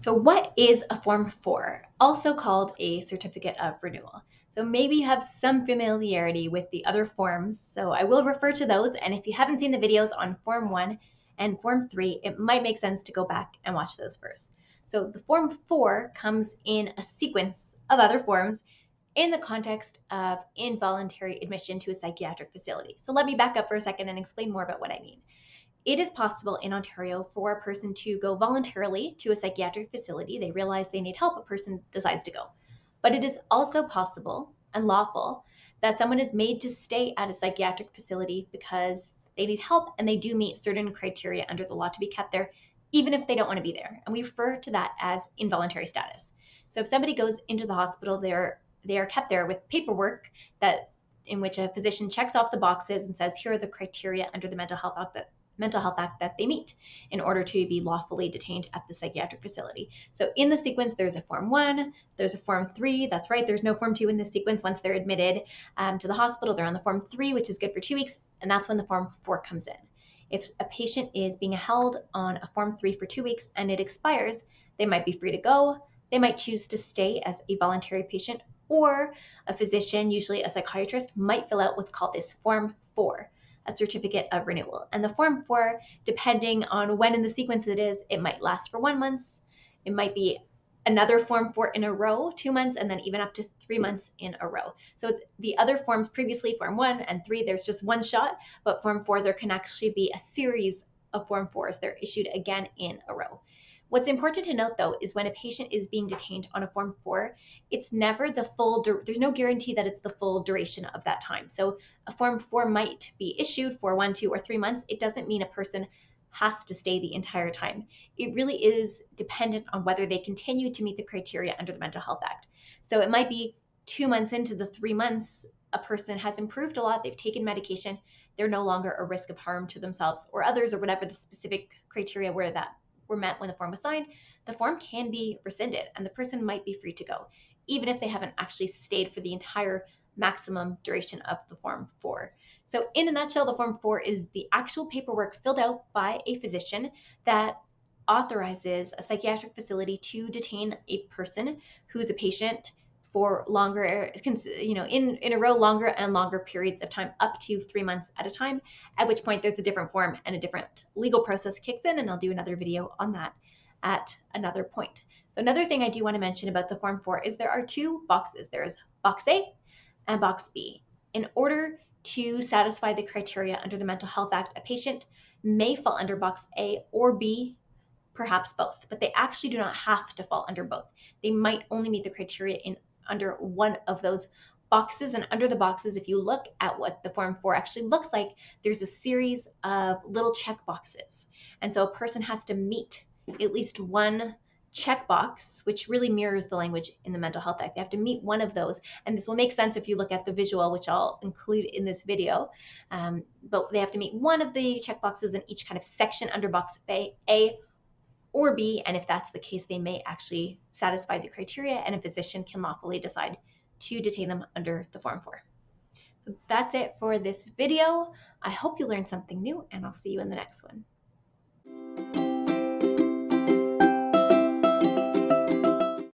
So what is a Form 4, also called a certificate of renewal? So maybe you have some familiarity with the other forms, so I will refer to those, and if you haven't seen the videos on Form 1 and Form 3, it might make sense to go back and watch those first. So the Form 4 comes in a sequence of other forms in the context of involuntary admission to a psychiatric facility. So let me back up for a second and explain more about what I mean. It is possible in Ontario for a person to go voluntarily to a psychiatric facility. They realize they need help, a person decides to go. But it is also possible and lawful that someone is made to stay at a psychiatric facility because they need help and they do meet certain criteria under the law to be kept there, even if they don't want to be there. And we refer to that as involuntary status. So if somebody goes into the hospital, they are kept there with paperwork that in which a physician checks off the boxes and says, here are the criteria under the Mental Health Act that they meet in order to be lawfully detained at the psychiatric facility. So in the sequence, there's a Form 1, there's a Form 3. That's right, there's no Form 2 in this sequence. Once they're admitted to the hospital, they're on the Form 3, which is good for 2 weeks, and that's when the Form 4 comes in. If a patient is being held on a Form 3 for 2 weeks and it expires, they might be free to go. They might choose to stay as a voluntary patient, or a physician, usually a psychiatrist, might fill out what's called this Form 4, a certificate of renewal. And the Form 4, depending on when in the sequence it is, it might last for 1 month, it might be another Form 4 in a row, 2 months, and then even up to 3 months in a row. So it's the other forms previously, Form 1 and 3, there's just one shot, but Form 4, there can actually be a series of Form 4s. They're issued again in a row. What's important to note, though, is when a patient is being detained on a Form 4, it's never the full, there's no guarantee that it's the full duration of that time. So a Form 4 might be issued for 1, 2, or 3 months. It doesn't mean a person has to stay the entire time. It really is dependent on whether they continue to meet the criteria under the Mental Health Act. So it might be 2 months into the 3 months, a person has improved a lot, they've taken medication, they're no longer a risk of harm to themselves or others, or whatever the specific criteria were met when the form was signed, the form can be rescinded and the person might be free to go, even if they haven't actually stayed for the entire maximum duration of the Form 4. So in a nutshell, the Form 4 is the actual paperwork filled out by a physician that authorizes a psychiatric facility to detain a person who's a patient for longer, in a row, longer and longer periods of time, up to 3 months at a time, at which point there's a different form and a different legal process kicks in, and I'll do another video on that at another point. So another thing I do want to mention about the Form 4 is there are 2 boxes. There's Box A and Box B. In order to satisfy the criteria under the Mental Health Act, a patient may fall under Box A or B, perhaps both, but they actually do not have to fall under both. They might only meet the criteria under one of those boxes. And under the boxes, if you look at what the Form 4 actually looks like, there's a series of little check boxes. And so a person has to meet at least one checkbox, which really mirrors the language in the Mental Health Act. They have to meet one of those. And this will make sense if you look at the visual, which I'll include in this video. But they have to meet one of the checkboxes in each kind of section under Box A or B, and if that's the case, they may actually satisfy the criteria, and a physician can lawfully decide to detain them under the Form 4. So that's it for this video. I hope you learned something new, and I'll see you in the next one.